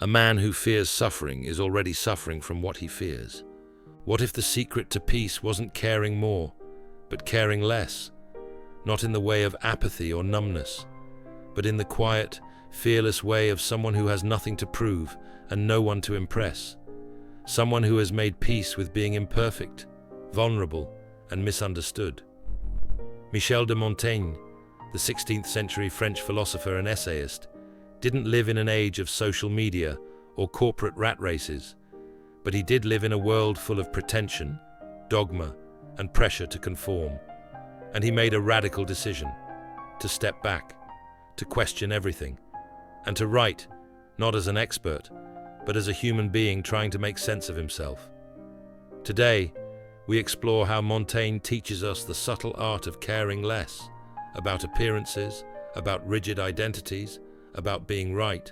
A man who fears suffering is already suffering from what he fears. What if the secret to peace wasn't caring more, but caring less? Not in the way of apathy or numbness, but in the quiet, fearless way of someone who has nothing to prove and no one to impress. Someone who has made peace with being imperfect, vulnerable, and misunderstood. Michel de Montaigne, the 16th century French philosopher and essayist, didn't live in an age of social media or corporate rat races, but he did live in a world full of pretension, dogma, and pressure to conform. And he made a radical decision: to step back, to question everything, and to write, not as an expert, but as a human being trying to make sense of himself. Today, we explore how Montaigne teaches us the subtle art of caring less, about appearances, about rigid identities, about being right,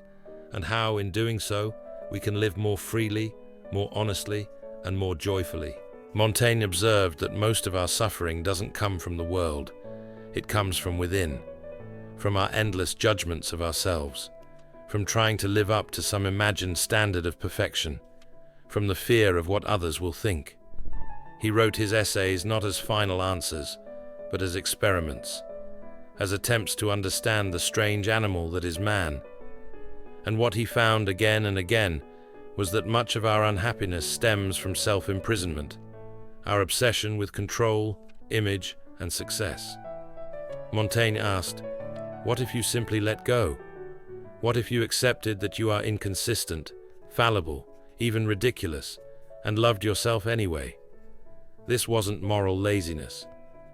and how, in doing so, we can live more freely, more honestly, and more joyfully. Montaigne observed that most of our suffering doesn't come from the world. It comes from within, from our endless judgments of ourselves, from trying to live up to some imagined standard of perfection, from the fear of what others will think. He wrote his essays not as final answers, but as experiments, as attempts to understand the strange animal that is man. And what he found again and again was that much of our unhappiness stems from self-imprisonment, our obsession with control, image, and success. Montaigne asked, "What if you simply let go? What if you accepted that you are inconsistent, fallible, even ridiculous, and loved yourself anyway?" This wasn't moral laziness,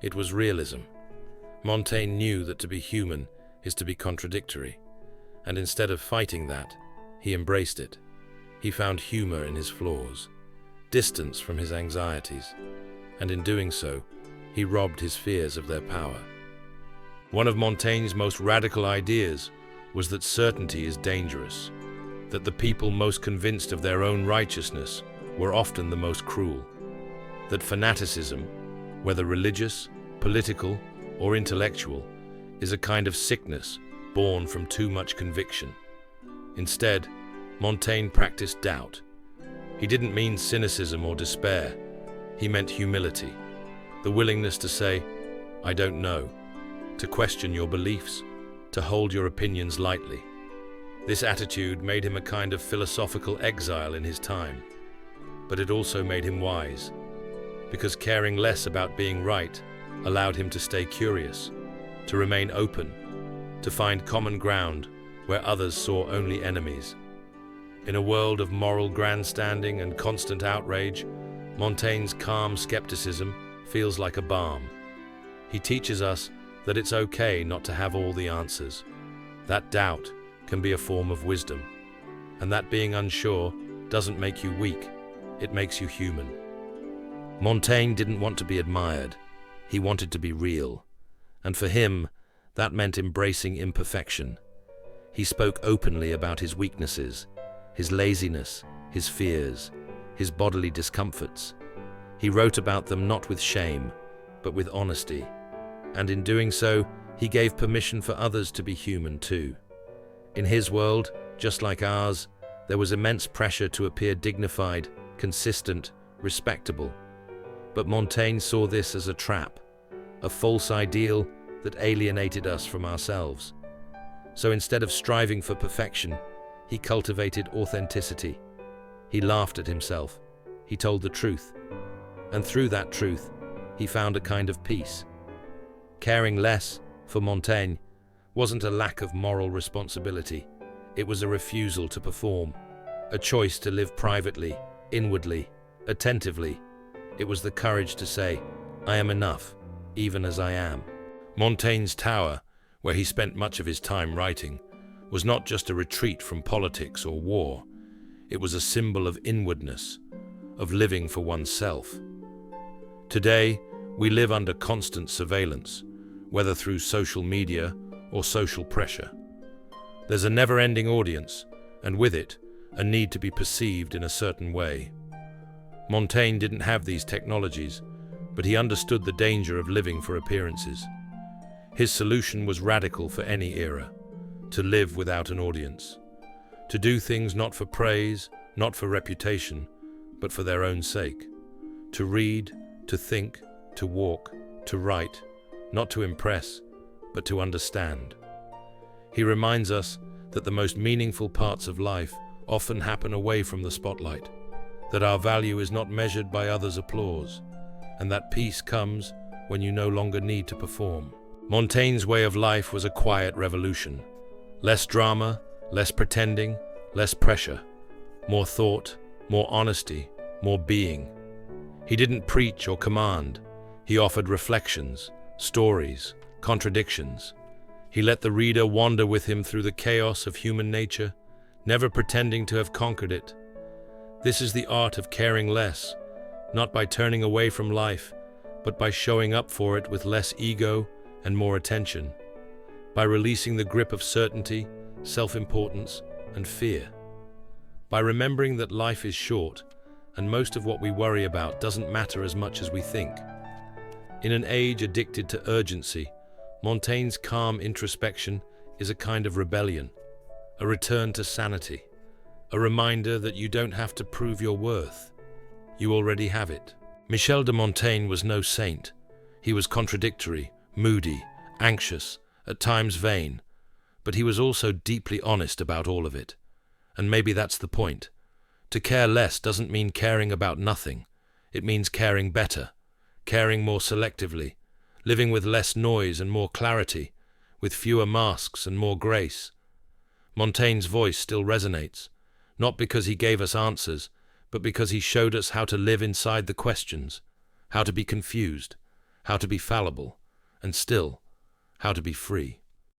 it was realism. Montaigne knew that to be human is to be contradictory, and instead of fighting that, he embraced it. He found humor in his flaws, distance from his anxieties, and in doing so, he robbed his fears of their power. One of Montaigne's most radical ideas was that certainty is dangerous, that the people most convinced of their own righteousness were often the most cruel, that fanaticism, whether religious, political, or intellectual, is a kind of sickness born from too much conviction. Instead, Montaigne practiced doubt. He didn't mean cynicism or despair. He meant humility, the willingness to say, "I don't know," to question your beliefs, to hold your opinions lightly. This attitude made him a kind of philosophical exile in his time, but it also made him wise, because caring less about being right allowed him to stay curious, to remain open, to find common ground where others saw only enemies. In a world of moral grandstanding and constant outrage, Montaigne's calm skepticism feels like a balm. He teaches us that it's okay not to have all the answers. That doubt can be a form of wisdom, and that being unsure doesn't make you weak, it makes you human. Montaigne didn't want to be admired, he wanted to be real, and for him, that meant embracing imperfection. He spoke openly about his weaknesses, his laziness, his fears, his bodily discomforts. He wrote about them not with shame, but with honesty, and in doing so, he gave permission for others to be human too. In his world, just like ours, there was immense pressure to appear dignified, consistent, respectable. But Montaigne saw this as a trap, a false ideal that alienated us from ourselves. So instead of striving for perfection, he cultivated authenticity. He laughed at himself. He told the truth. And through that truth, he found a kind of peace. Caring less, for Montaigne, wasn't a lack of moral responsibility. It was a refusal to perform, a choice to live privately, inwardly, attentively. It was the courage to say, "I am enough, even as I am." Montaigne's tower, where he spent much of his time writing, was not just a retreat from politics or war. It was a symbol of inwardness, of living for oneself. Today, we live under constant surveillance, whether through social media or social pressure. There's a never-ending audience, and with it, a need to be perceived in a certain way. Montaigne didn't have these technologies, but he understood the danger of living for appearances. His solution was radical for any era: to live without an audience, to do things not for praise, not for reputation, but for their own sake, to read, to think, to walk, to write, not to impress, but to understand. He reminds us that the most meaningful parts of life often happen away from the spotlight, that our value is not measured by others' applause, and that peace comes when you no longer need to perform. Montaigne's way of life was a quiet revolution. Less drama, less pretending, less pressure, more thought, more honesty, more being. He didn't preach or command. He offered reflections, stories, contradictions. He let the reader wander with him through the chaos of human nature, never pretending to have conquered it. This is the art of caring less, not by turning away from life, but by showing up for it with less ego and more attention, by releasing the grip of certainty, self-importance, and fear, by remembering that life is short and most of what we worry about doesn't matter as much as we think. In an age addicted to urgency, Montaigne's calm introspection is a kind of rebellion, a return to sanity, a reminder that you don't have to prove your worth. You already have it. Michel de Montaigne was no saint. He was contradictory, moody, anxious, at times vain, but he was also deeply honest about all of it. And maybe that's the point. To care less doesn't mean caring about nothing. It means caring better, caring more selectively, living with less noise and more clarity, with fewer masks and more grace. Montaigne's voice still resonates, not because he gave us answers, but because he showed us how to live inside the questions, how to be confused, how to be fallible, and still, how to be free.